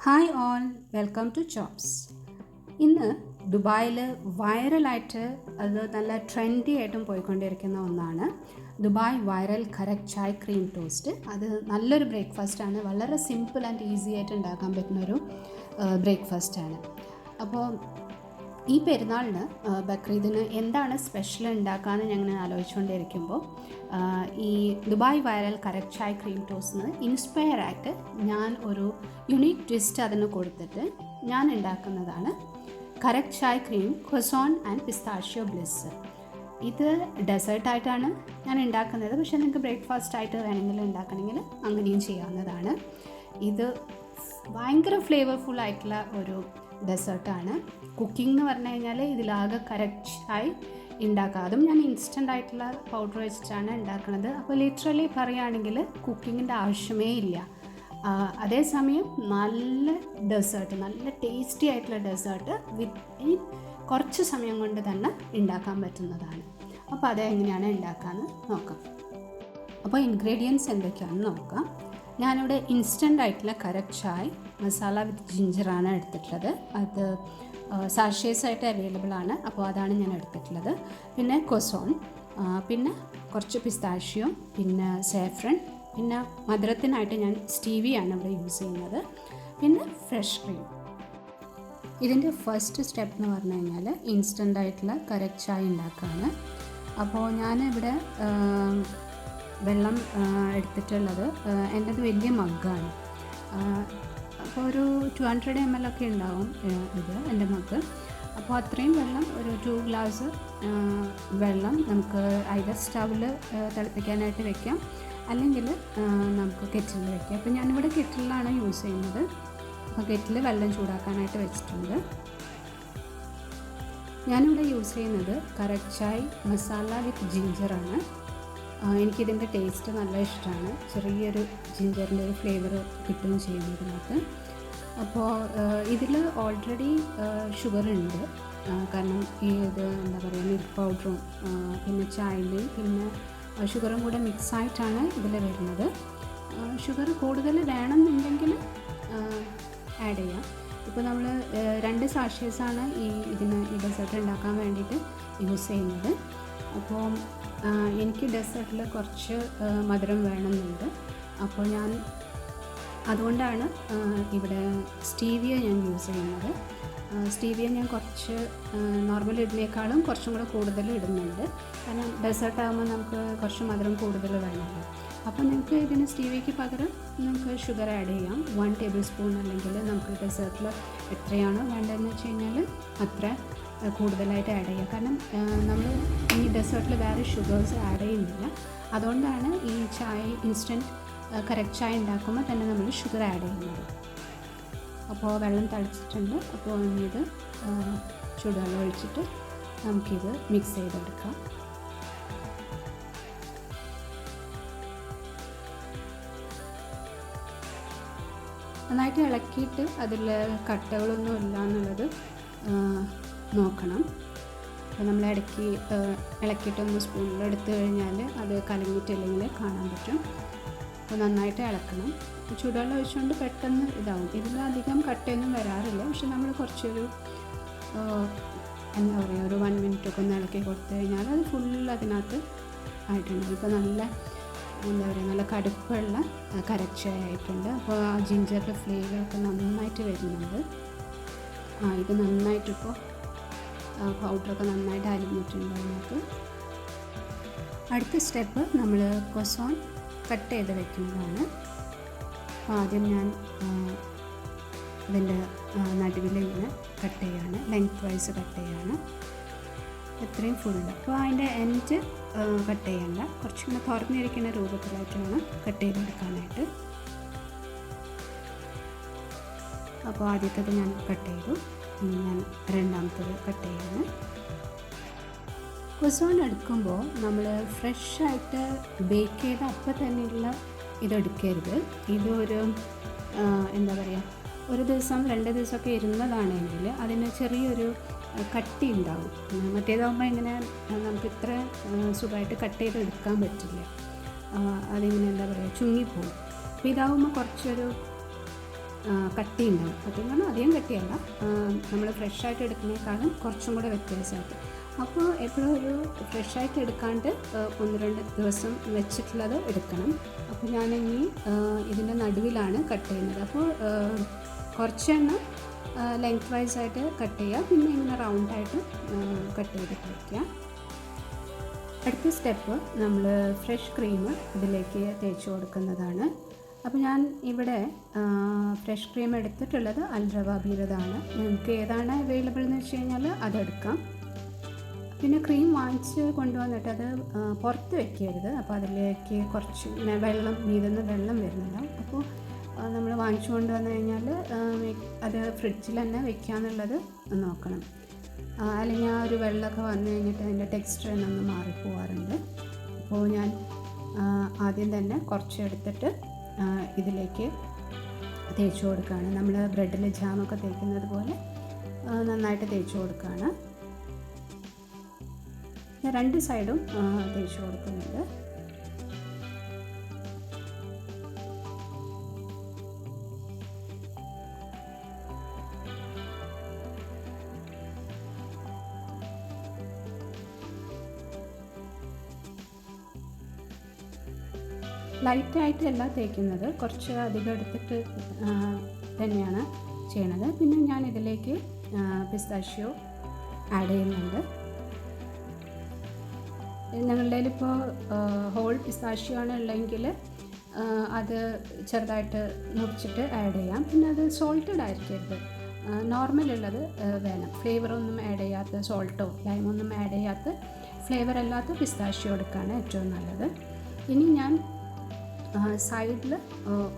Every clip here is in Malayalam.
Hi all, welcome to Chops. ഇന്ന് ദുബായിൽ വൈറലായിട്ട് അത് നല്ല ട്രെൻഡി ആയിട്ടും പോയിക്കൊണ്ടിരിക്കുന്ന ഒന്നാണ് Dubai viral karak chai cream toast. അത് നല്ലൊരു ബ്രേക്ക്ഫാസ്റ്റാണ്. വളരെ സിമ്പിൾ ആൻഡ് ഈസി ആയിട്ട് ഉണ്ടാക്കാൻ പറ്റുന്നൊരു ബ്രേക്ക്ഫാസ്റ്റാണ്. അപ്പോൾ ഈ പെരുന്നാളിന് ബക്രീദിന് എന്താണ് സ്പെഷ്യൽ ഉണ്ടാക്കാമെന്ന് ഞങ്ങൾ ആലോചിച്ചുകൊണ്ടിരിക്കുമ്പോൾ ഈ Dubai viral karak chai cream ടോസ്റ്റിന് ഇൻസ്പയർ ആയിട്ട് ഞാൻ ഒരു യുണീക്ക് ട്വിസ്റ്റ് അതിന് കൊടുത്തിട്ട് ഞാൻ ഉണ്ടാക്കുന്നതാണ് karak chai cream croissant and pistachio bliss. ഇത് ഡെസേർട്ടായിട്ടാണ് ഞാൻ ഉണ്ടാക്കുന്നത്, പക്ഷേ നിങ്ങൾക്ക് ബ്രേക്ക്ഫാസ്റ്റ് ആയിട്ട് വേണമെങ്കിൽ ഉണ്ടാക്കണമെങ്കിൽ അങ്ങനെയും ചെയ്യാവുന്നതാണ്. ഇത് ഭയങ്കര ഫ്ലേവർഫുൾ ആയിട്ടുള്ള ഒരു ഡെസേർട്ടാണ്. കുക്കിംഗ് എന്ന് പറഞ്ഞു കഴിഞ്ഞാൽ ഇതിലാകെ കറക്റ്റായി ഉണ്ടാക്കുക. അതും ഞാൻ ഇൻസ്റ്റൻ്റ് ആയിട്ടുള്ള പൗഡർ വെച്ചിട്ടാണ് ഉണ്ടാക്കുന്നത്. അപ്പോൾ ലിറ്ററലി പറയുകയാണെങ്കിൽ കുക്കിങ്ങിൻ്റെ ആവശ്യമേ ഇല്ല. അതേസമയം നല്ല ഡെസേർട്ട്, നല്ല ടേസ്റ്റി ആയിട്ടുള്ള ഡെസേർട്ട് വിത്ത് കുറച്ച് സമയം കൊണ്ട് തന്നെ ഉണ്ടാക്കാൻ പറ്റുന്നതാണ്. അപ്പോൾ അതെങ്ങനെയാണ് ഉണ്ടാക്കാമെന്ന് നോക്കാം. അപ്പോൾ ഇൻഗ്രീഡിയൻസ് എന്തൊക്കെയാണെന്ന് നോക്കാം. ഞാനിവിടെ ഇൻസ്റ്റൻ്റ് ആയിട്ടുള്ള കറക്റ്റ് ചായ് മസാല വിത്ത് ജിഞ്ചറാണ് എടുത്തിട്ടുള്ളത്. അത് സാഷേസ് ആയിട്ട് അവൈലബിൾ ആണ്, അപ്പോൾ അതാണ് ഞാൻ എടുത്തിട്ടുള്ളത്. പിന്നെ കൊസോൺ, പിന്നെ കുറച്ച് പിസ്താഷ്യോ, പിന്നെ സാഫ്രൺ, പിന്നെ മധുരത്തിനായിട്ട് ഞാൻ സ്റ്റീവിയാണ് ഇവിടെ യൂസ് ചെയ്യുന്നത്, പിന്നെ ഫ്രഷ് ക്രീം. ഇതിൻ്റെ ഫസ്റ്റ് സ്റ്റെപ്പ് എന്ന് പറഞ്ഞു കഴിഞ്ഞാൽ ഇൻസ്റ്റൻ്റ് ആയിട്ടുള്ള കറക്റ്റ് ചായ ഉണ്ടാക്കുകയാണ്. അപ്പോൾ ഞാനിവിടെ വെള്ളം എടുത്തിട്ടുള്ളത് എൻ്റെത് വലിയ മഗ്ഗാണ്. അപ്പോൾ ഒരു 200 ml ഒക്കെ ഉണ്ടാവും ഇത് എൻ്റെ മഗ്. അപ്പോൾ അത്രയും വെള്ളം, ഒരു 2 ഗ്ലാസ് വെള്ളം നമുക്ക് ഐദർ സ്റ്റൗവിൽ തിളപ്പിക്കാനായിട്ട് വെക്കാം, അല്ലെങ്കിൽ നമുക്ക് കെറ്റിലിൽ വെക്കാം. അപ്പോൾ ഞാനിവിടെ കെറ്റിലാണ് യൂസ് ചെയ്യുന്നത്. അപ്പോൾ കെറ്റിൽ വെള്ളം ചൂടാക്കാനായിട്ട് വെച്ചിട്ടുണ്ട്. ഞാനിവിടെ യൂസ് ചെയ്യുന്നത് കറക്റ്റ് ചായ് മസാല വിത്ത് ജിഞ്ചറാണ്. എനിക്കിതിൻ്റെ ടേസ്റ്റ് നല്ല ഇഷ്ടമാണ്. ചെറിയൊരു ജിഞ്ചറിൻ്റെ ഒരു ഫ്ലേവർ കിട്ടുകയും ചെയ്യും ഇതിനകത്ത്. അപ്പോൾ ഇതിൽ ഓൾറെഡി ഷുഗർ ഉണ്ട്, കാരണം ഈ ഇത് എന്താ പറയുക മിൽക്ക് പൗഡറും പിന്നെ ചായയുടെയും പിന്നെ ഷുഗറും കൂടെ മിക്സായിട്ടാണ് ഇതിൽ വരുന്നത്. ഷുഗർ കൂടുതൽ വേണമെന്നുണ്ടെങ്കിൽ ആഡ് ചെയ്യാം. ഇപ്പോൾ നമ്മൾ 2 സാഷേസാണ് ഈ ഡെസേർട്ട് ഉണ്ടാക്കാൻ വേണ്ടിയിട്ട് യൂസ് ചെയ്യുന്നത്. അപ്പോൾ എനിക്ക് ഡെസേർട്ടിൽ കുറച്ച് മധുരം വേണമെന്നുണ്ട്. അപ്പോൾ ഞാൻ അതുകൊണ്ടാണ് ഇവിടെ സ്റ്റീവിയ ഞാൻ യൂസ് ചെയ്യുന്നത്. സ്റ്റീവിയ ഞാൻ കുറച്ച് നോർമൽ ഇതിനേക്കാളും കുറച്ചും കൂടെ കൂടുതൽ ഇടുന്നുണ്ട്, കാരണം ഡെസേർട്ടാകുമ്പോൾ നമുക്ക് കുറച്ച് മധുരം കൂടുതൽ വേണമല്ലോ. അപ്പോൾ നിങ്ങൾക്ക് ഇതിന് സ്റ്റീവിയയ്ക്ക് പകരം നമുക്ക് ഷുഗർ ആഡ് ചെയ്യാം. 1 ടേബിൾ സ്പൂൺ, അല്ലെങ്കിൽ നമുക്ക് ഡെസേർട്ടിൽ എത്രയാണോ വേണ്ടതെന്ന് വെച്ച് കഴിഞ്ഞാൽ അത്ര കൂടുതലായിട്ട് ആഡ് ചെയ്യുക. കാരണം നമ്മൾ ഈ ഡെസേർട്ടിൽ വേറെ ഷുഗേഴ്സ് ആഡ് ചെയ്യുന്നില്ല. അതുകൊണ്ടാണ് ഈ ചായ ഇൻസ്റ്റൻറ്റ് കറക്റ്റ് ചായ ഉണ്ടാക്കുമ്പോൾ തന്നെ നമ്മൾ ഷുഗർ ആഡ് ചെയ്യുന്നത്. അപ്പോൾ വെള്ളം തളിച്ചിട്ടുണ്ട്. അപ്പോൾ ഇത് ചൂടുവെള്ളം ഒഴിച്ചിട്ട് നമുക്കിത് മിക്സ് ചെയ്തെടുക്കാം. നന്നായിട്ട് ഇളക്കിയിട്ട് അതിൽ കട്ടകളൊന്നും ഇല്ല എന്നുള്ളത് നോക്കണം. അപ്പോൾ നമ്മൾ ഇളക്കിയിട്ടൊന്ന് സ്പൂണിൽ എടുത്തു കഴിഞ്ഞാൽ അത് കലങ്ങിയിട്ടില്ലെങ്കിൽ കാണാൻ പറ്റും. അപ്പോൾ നന്നായിട്ട് ഇളക്കണം. ചൂടുവെള്ളം ഒഴിച്ചുകൊണ്ട് പെട്ടെന്ന് ഇതാവും. ഇതിലധികം കട്ടയൊന്നും വരാറില്ല, പക്ഷെ നമ്മൾ കുറച്ചൊരു എന്താ പറയുക ഒരു 1 മിനിറ്റൊക്കെ ഒന്ന് ഇളക്കി കൊടുത്തു കഴിഞ്ഞാൽ അത് ഫുൾ അതിനകത്ത് ആയിട്ടുണ്ട്. ഇപ്പോൾ നല്ല എന്താ പറയുക നല്ല കടുപ്പുള്ള കറക്റ്റ് ചായ ആയിട്ടുണ്ട്. അപ്പോൾ ആ ജിഞ്ചറിൻ്റെ ഫ്ലേവറൊക്കെ നന്നായിട്ട് വരുന്നുണ്ട്. ഇത് നന്നായിട്ടിപ്പോൾ പൗഡറൊക്കെ നന്നായിട്ട് അലിഞ്ഞിട്ടുണ്ട് അതിനകത്ത്. അടുത്ത സ്റ്റെപ്പ് നമ്മൾ കൊസോൺ കട്ട് ചെയ്ത് വെക്കുന്നതാണ്. ആദ്യം ഞാൻ ഇതിൻ്റെ നടുവിൽ ഇങ്ങനെ കട്ട് ചെയ്യാണ്, ലെങ്ത് വൈസ് കട്ട് ചെയ്യാണ്, എത്രയും ഫുള്ള്. അപ്പോൾ അതിൻ്റെ എൻഡ് കട്ട് ചെയ്യണ്ട, കുറച്ചിങ്ങനെ തുറന്നിരിക്കുന്ന രൂപത്തിലായിട്ടാണ് കട്ട് ചെയ്തെടുക്കാനായിട്ട്. അപ്പോൾ ആദ്യത്തേത് ഞാൻ കട്ട് ചെയ്തു, ഞാൻ രണ്ടാമത്തേത് കട്ട് ചെയ്യാണ്. ക്വസോൺ എടുക്കുമ്പോൾ നമ്മൾ ഫ്രഷായിട്ട് ബേക്ക് ചെയ്ത അപ്പം തന്നെയുള്ള ഇതെടുക്കരുത്. ഇതൊരു എന്താ പറയുക ഒരു ദിവസം 2 ദിവസമൊക്കെ ഇരുന്നതാണെങ്കിൽ അതിന് ചെറിയൊരു കട്ടി ഉണ്ടാവും. മറ്റേതാകുമ്പോൾ ഇങ്ങനെ നമുക്ക് ഇത്ര സുഖമായിട്ട് കട്ട് ചെയ്തെടുക്കാൻ പറ്റില്ല, അതിങ്ങനെ എന്താ പറയുക ചുങ്ങിപ്പോവും. അപ്പോൾ ഇതാകുമ്പോൾ കുറച്ചൊരു കട്ടിയുണ്ടാവും. കട്ടിയെന്ന് പറഞ്ഞാൽ അധികം കട്ടിയല്ല, നമ്മൾ ഫ്രഷായിട്ട് എടുക്കുന്നതിനേക്കാളും കുറച്ചും കൂടെ വ്യത്യാസമായിട്ട്. അപ്പോൾ എപ്പോഴും ഒരു ഫ്രഷായിട്ട് എടുക്കാണ്ട് 1-2 ദിവസം വെച്ചിട്ടുള്ളത് എടുക്കണം. അപ്പോൾ ഞാനിനി ഇതിൻ്റെ നടുവിലാണ് കട്ട് ചെയ്യുന്നത്. അപ്പോൾ കുറച്ചെണ്ണം ലെങ്ത് വൈസായിട്ട് കട്ട് ചെയ്യുക, പിന്നെ ഇങ്ങനെ റൗണ്ടായിട്ട് കട്ട് ചെയ്തിട്ട് വയ്ക്കുക. അടുത്ത സ്റ്റെപ്പ് നമ്മൾ ഫ്രഷ് ക്രീം ഇതിലേക്ക് തേച്ച് കൊടുക്കുന്നതാണ്. അപ്പോൾ ഞാൻ ഇവിടെ ഫ്രഷ് ക്രീം എടുത്തിട്ടുള്ളത് അൽറവ ബീരതാണ്. നിങ്ങൾക്ക് ഏതാണ് അവൈലബിൾ എന്ന് വെച്ച് കഴിഞ്ഞാൽ അതെടുക്കാം. പിന്നെ ക്രീം വാങ്ങിച്ച് കൊണ്ടുവന്നിട്ട് അത് പുറത്ത് വെക്കരുത്. അപ്പോൾ അതിലേക്ക് കുറച്ച് ഇങ്ങനെ വെള്ളം മീതുന്ന വെള്ളം വരുന്നുണ്ടാവും. അപ്പോൾ നമ്മൾ വാങ്ങിച്ചു കൊണ്ടുവന്നു കഴിഞ്ഞാൽ അത് ഫ്രിഡ്ജിൽ തന്നെ വെക്കാന്നുള്ളത് നോക്കണം. അല്ലെങ്കിൽ ആ ഒരു വെള്ളമൊക്കെ വന്നു കഴിഞ്ഞിട്ട് അതിൻ്റെ ടെക്സ്ചർ എന്നൊന്ന് മാറിപ്പോവാറുണ്ട്. അപ്പോൾ ഞാൻ ആദ്യം തന്നെ കുറച്ച് എടുത്തിട്ട് ഇതിലേക്ക് തേച്ച് കൊടുക്കുകയാണ്. നമ്മൾ ബ്രെഡിൽ ജാമൊക്കെ തേക്കുന്നത് പോലെ നന്നായിട്ട് തേച്ച് കൊടുക്കുകയാണ്. 2 സൈഡും തേച്ച് കൊടുക്കുന്നുണ്ട്. ലൈറ്റായിട്ടല്ല തേക്കുന്നത്, കുറച്ച് അധികം എടുത്തിട്ട് തന്നെയാണ് ചെയ്യണത്. പിന്നെ ഞാൻ ഇതിലേക്ക് പിസ്താഷ്യോ ആഡ് ചെയ്യുന്നുണ്ട്. ഞങ്ങളുടെ കയ്യിലിപ്പോൾ ഹോൾ പിസ്താഷ്യോ ആണ് ഉള്ളതെങ്കിൽ അത് ചെറുതായിട്ട് മുറിച്ചിട്ട് ആഡ് ചെയ്യാം. പിന്നെ അത് സോൾട്ടഡ് ആയിരിക്കരുത്, നോർമലുള്ളത് വേണം. ഫ്ലേവറൊന്നും ആഡ് ചെയ്യാത്ത, സോൾട്ടോ ലൈമൊന്നും ആഡ് ചെയ്യാത്ത ഫ്ലേവർ അല്ലാത്ത പിസ്താഷ്യോ എടുക്കുകയാണ് ഏറ്റവും നല്ലത്. ഇനി ഞാൻ സൈഡിൽ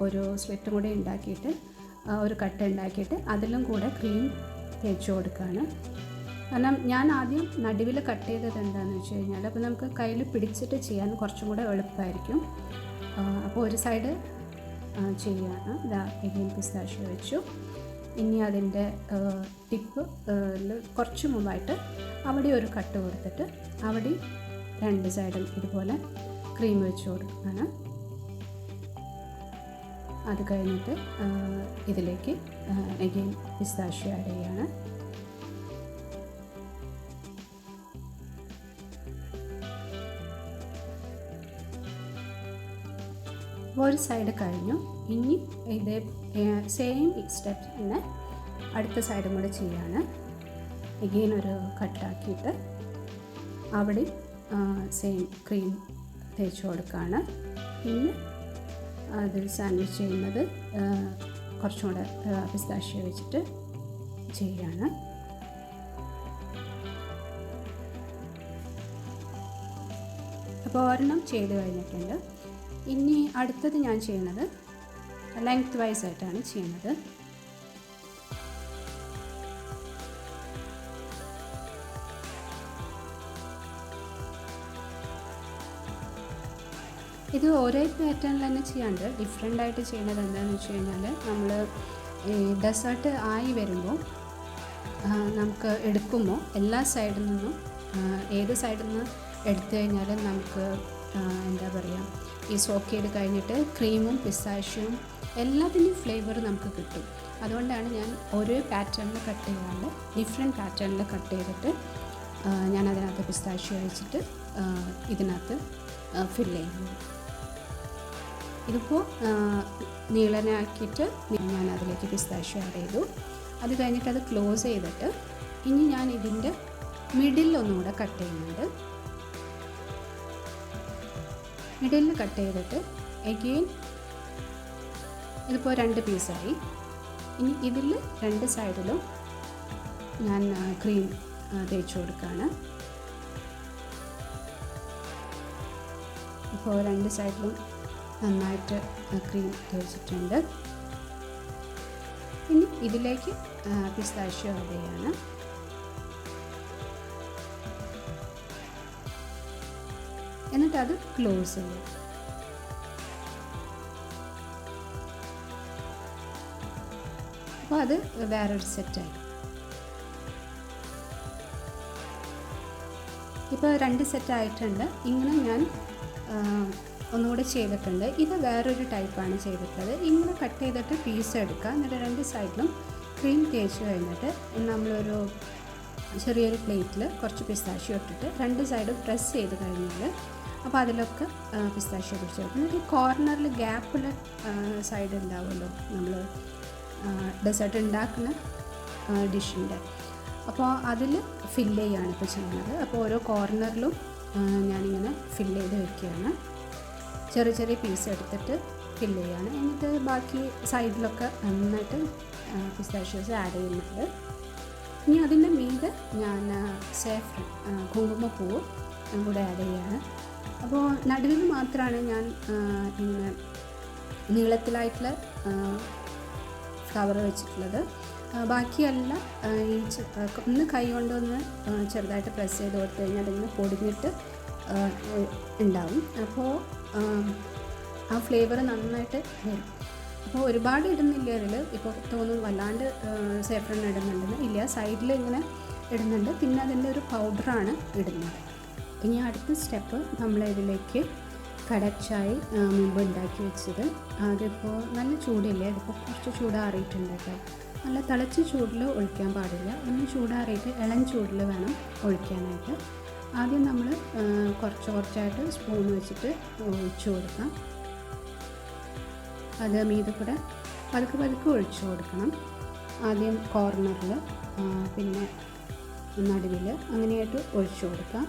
ഒരു സ്ലിറ്റും കൂടെ ഉണ്ടാക്കിയിട്ട്, ഒരു കട്ട് ഉണ്ടാക്കിയിട്ട് അതിലും കൂടെ ക്രീം തേച്ച് കൊടുക്കുകയാണ്. കാരണം ഞാൻ ആദ്യം നടുവിൽ കട്ട് ചെയ്തത് എന്താണെന്ന് വെച്ച് കഴിഞ്ഞാൽ, അപ്പോൾ നമുക്ക് കയ്യിൽ പിടിച്ചിട്ട് ചെയ്യാൻ കുറച്ചും കൂടെ എളുപ്പമായിരിക്കും. അപ്പോൾ ഒരു സൈഡ് ചെയ്യുകയാണ്. ഇതാ എഗെയിൻ പിസ്താഷ്യോ വെച്ചു. ഇനി അതിൻ്റെ ടിപ്പ് കുറച്ച് മുമ്പായിട്ട് അവിടെ ഒരു കട്ട് കൊടുത്തിട്ട് അവിടെ 2 സൈഡും ഇതുപോലെ ക്രീം വെച്ച് കൊടുക്കുകയാണ്. അത് കഴിഞ്ഞിട്ട് ഇതിലേക്ക് എഗെയിൻ പിസ്താഷ്യോ ആഡ് ചെയ്യുകയാണ്. ഒരു സൈഡ് കഴിഞ്ഞു. ഇനി ഇതേ സെയിം സ്റ്റെപ്പ് തന്നെ അടുത്ത സൈഡും കൂടെ ചെയ്യാണ്. എഗെയിൻ ഒരു കട്ടാക്കിയിട്ട് അവിടെ സെയിം ക്രീം തേച്ച് കൊടുക്കുകയാണ്. പിന്നെ അത് സാൻഡ്വിച്ച് ചെയ്യുന്നത് കുറച്ചും കൂടെ പിസ്താഷ്യോ വെച്ചിട്ട് ചെയ്യാണ്. അപ്പോൾ ഒരെണ്ണം ചെയ്ത് കഴിഞ്ഞിട്ടുണ്ട്. ഇനി അടുത്തത് ഞാൻ ചെയ്യുന്നത് ലെങ്ത് വൈസ് ആയിട്ടാണ് ചെയ്യുന്നത്. ഇത് ഒരേ പാറ്റേണിൽ തന്നെ ചെയ്യാണ്ട് ഡിഫറെൻ്റായിട്ട് ചെയ്യുന്നത് എന്താണെന്ന് വെച്ച് കഴിഞ്ഞാൽ, നമ്മൾ ഈ ഡെസേർട്ട് ആയി വരുമ്പോൾ നമുക്ക് എടുക്കുമ്പോൾ എല്ലാ സൈഡിൽ നിന്നും ഏത് സൈഡിൽ നിന്ന് എടുത്തു കഴിഞ്ഞാലും നമുക്ക് എന്താ പറയുക, ഈ സോക്ക് ചെയ്ത് കഴിഞ്ഞിട്ട് ക്രീമും പിസ്താഷ്യോയും എല്ലാത്തിൻ്റെയും ഫ്ലേവർ നമുക്ക് കിട്ടും. അതുകൊണ്ടാണ് ഞാൻ ഒരേ പാറ്റേണിൽ കട്ട് ചെയ്യാണ്ട് ഡിഫറെൻറ്റ് പാറ്റേണിൽ കട്ട് ചെയ്തിട്ട് ഞാൻ അതിനകത്ത് പിസ്താഷ്യോ വെച്ചിട്ട് ഇതിനകത്ത് ഫില്ല് ചെയ്യുന്നത്. ഇതിപ്പോൾ നീളനാക്കിയിട്ട് ഞാൻ അതിലേക്ക് പിസ്താഷ്യോ ആഡ് ചെയ്തു. അത് കഴിഞ്ഞിട്ട് അത് ക്ലോസ് ചെയ്തിട്ട് ഇനി ഞാൻ ഇതിൻ്റെ മിഡിലൊന്നും കൂടെ കട്ട് ചെയ്യുന്നുണ്ട്. മിഡിലിൽ കട്ട് ചെയ്തിട്ട് എഗെയിൻ ഇതിപ്പോൾ 2 പീസായി. ഇനി ഇതിൽ 2 സൈഡിലും ഞാൻ ക്രീം തേച്ച് കൊടുക്കുകയാണ്. ഇപ്പോൾ 2 സൈഡിലും നന്നായിട്ട് ക്രീം തേച്ചിട്ടുണ്ട്. ഇനി ഇതിലേക്ക് പിസ്താഷ്യോ ആഡ് ചെയ്യാണ്. എന്നിട്ട് അത് ക്ലോസ് ചെയ്യാം. അപ്പോൾ അത് വേറൊരു സെറ്റായി. ഇപ്പോൾ 2 സെറ്റായിട്ടുണ്ട്. ഇങ്ങനെ ഞാൻ ഒന്നുകൂടെ ചെയ്തിട്ടുണ്ട്. ഇത് വേറൊരു ടൈപ്പാണ് ചെയ്തിട്ടുള്ളത്. ഇങ്ങനെ കട്ട് ചെയ്തിട്ട് പീസ് എടുക്കുക, എന്നിട്ട് 2 സൈഡിലും ക്രീം തേച്ച് കഴിഞ്ഞിട്ട് നമ്മളൊരു ചെറിയൊരു പ്ലേറ്റിൽ കുറച്ച് പിസ്താഷ്യോ ഇട്ടിട്ട് 2 സൈഡും പ്രസ് ചെയ്ത് കഴിഞ്ഞാൽ അപ്പോൾ അതിലൊക്കെ പിസ്താഷ്യോ പിടിച്ച് വെക്കും. എന്നിട്ട് ഈ കോർണറിൽ ഗ്യാപ്പുള്ള സൈഡ് ഉണ്ടാവുമല്ലോ നമ്മൾ ഡെസേർട്ട് ഉണ്ടാക്കുന്ന ഡിഷിൻ്റെ, അപ്പോൾ അതിൽ ഫില്ല് ചെയ്യുകയാണ് ഇപ്പോൾ ചെയ്യുന്നത്. അപ്പോൾ ഓരോ കോർണറിലും ഞാനിങ്ങനെ ഫില്ല് ചെയ്ത് വെക്കുകയാണ്. ചെറിയ ചെറിയ പീസ് എടുത്തിട്ട് ഫില്ല് ചെയ്യുകയാണ്. എന്നിട്ട് ബാക്കി സൈഡിലൊക്കെ നന്നായിട്ട് പിസ്താഷ്യോസ് ആഡ് ചെയ്യുന്നുണ്ട്. ഇനി അതിൻ്റെ മീതെ ഞാൻ സാഫ്രൻ കുങ്കുമപ്പൂവ് കൂടെ ആഡ് ചെയ്യുകയാണ്. അപ്പോൾ നടുവിൽ മാത്രമാണ് ഞാൻ ഇങ്ങനെ നീളത്തിലായിട്ടുള്ള ഫ്ലവർ വെച്ചിട്ടുള്ളത്. ബാക്കിയെല്ലാം ഈ ഒന്ന് കൈ കൊണ്ടൊന്ന് ചെറുതായിട്ട് പ്രസ് ചെയ്ത് കൊടുത്തു കഴിഞ്ഞാൽ അതിങ്ങനെ പൊടിഞ്ഞിട്ട് ഉണ്ടാവും. അപ്പോൾ ആ ഫ്ലേവർ നന്നായിട്ട് വരും. അപ്പോൾ ഒരുപാട് ഇടുന്നില്ല അതിൽ. ഇപ്പോൾ തോന്നുന്നു വല്ലാണ്ട് സാഫ്രൻ ഇടുന്നുണ്ടെന്ന് ഇല്ല, സൈഡിൽ ഇങ്ങനെ ഇടുന്നുണ്ട്. പിന്നെ അതിൻ്റെ ഒരു പൗഡറാണ് ഇടുന്നത്. ഇനി അടുത്ത സ്റ്റെപ്പ് നമ്മളിതിലേക്ക് കടച്ചായി മുമ്പ് ഉണ്ടാക്കി വെച്ചത്, അതിപ്പോൾ നല്ല ചൂടില്ലേ, അതിപ്പോൾ കുറച്ച് ചൂടാറിയിട്ടുണ്ട് കേട്ടോ. നല്ല തിളച്ച ചൂടിൽ ഒഴിക്കാൻ പാടില്ല, ഒന്ന് ചൂടാറിയിട്ട് ഇളം ചൂടിൽ വേണം ഒഴിക്കാനായിട്ട്. ആദ്യം നമ്മൾ കുറച്ച് കുറച്ചായിട്ട് സ്പൂൺ വെച്ചിട്ട് ഒഴിച്ചു കൊടുക്കാം. അത് മീതെ കൂടെ പതുക്കെ പതുക്കെ ഒഴിച്ചു കൊടുക്കണം. ആദ്യം കോർണറിൽ, പിന്നെ നടുവിൽ, അങ്ങനെയായിട്ട് ഒഴിച്ചു കൊടുക്കാം.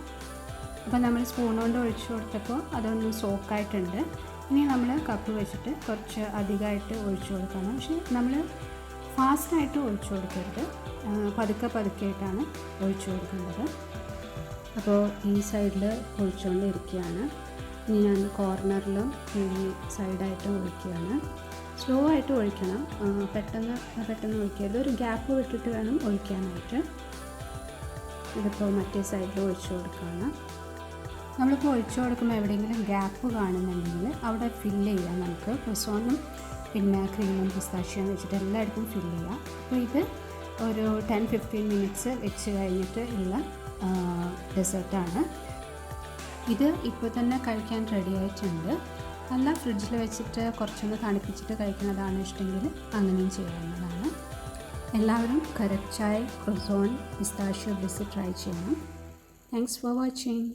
അപ്പോൾ നമ്മൾ സ്പൂൺ കൊണ്ട് ഒഴിച്ചു കൊടുത്തപ്പോൾ അതൊന്ന് സോക്കായിട്ടുണ്ട്. ഇനി നമ്മൾ കപ്പ് വെച്ചിട്ട് കുറച്ച് അധികമായിട്ട് ഒഴിച്ചു കൊടുക്കണം. പക്ഷേ നമ്മൾ ഫാസ്റ്റായിട്ട് ഒഴിച്ചു കൊടുക്കരുത്, പതുക്കെ പതുക്കെയായിട്ടാണ് ഒഴിച്ചു കൊടുക്കേണ്ടത്. അപ്പോൾ ഈ സൈഡിൽ ഒഴിച്ചുകൊണ്ടിരിക്കുകയാണ്. ഇനി ഞാൻ കോർണറിലും ഈ സൈഡായിട്ട് ഒഴിക്കുകയാണ്. സ്ലോ ആയിട്ട് ഒഴിക്കണം, പെട്ടെന്ന് ഒഴിക്കരുത്. ഒരു ഗ്യാപ്പ് വിട്ടിട്ട് വേണം ഒഴിക്കാനായിട്ട്. ഇതിപ്പോൾ മറ്റേ സൈഡിൽ ഒഴിച്ചു കൊടുക്കുകയാണ്. നമ്മളിപ്പോൾ ഒഴിച്ചു കൊടുക്കുമ്പോൾ എവിടെയെങ്കിലും ഗ്യാപ്പ് കാണുന്നുണ്ടെങ്കിൽ അവിടെ ഫില്ല് ചെയ്യാം. നമുക്ക് ക്രോസോണും പിന്നെ ക്രീമും പിസ്താഷ്യോയും വെച്ചിട്ട് എല്ലായിടത്തും ഫില്ല് ചെയ്യാം. അപ്പോൾ ഇത് ഒരു 10-15 മിനിറ്റ്സ് വെച്ച് കഴിഞ്ഞിട്ട് ഉള്ള ഡെസേർട്ടാണ്. ഇത് ഇപ്പോൾ തന്നെ കഴിക്കാൻ റെഡി ആയിട്ടുണ്ട്. അല്ല ഫ്രിഡ്ജിൽ വെച്ചിട്ട് കുറച്ചൊന്ന് തണുപ്പിച്ചിട്ട് കഴിക്കുന്നതാണ് ഇഷ്ടമെങ്കിൽ അങ്ങനെയും ചെയ്യാവുന്നതാണ്. എല്ലാവരും Karak Chai, ക്രോസോൺ, pistachio bliss try ചെയ്യണം. Thanks for watching.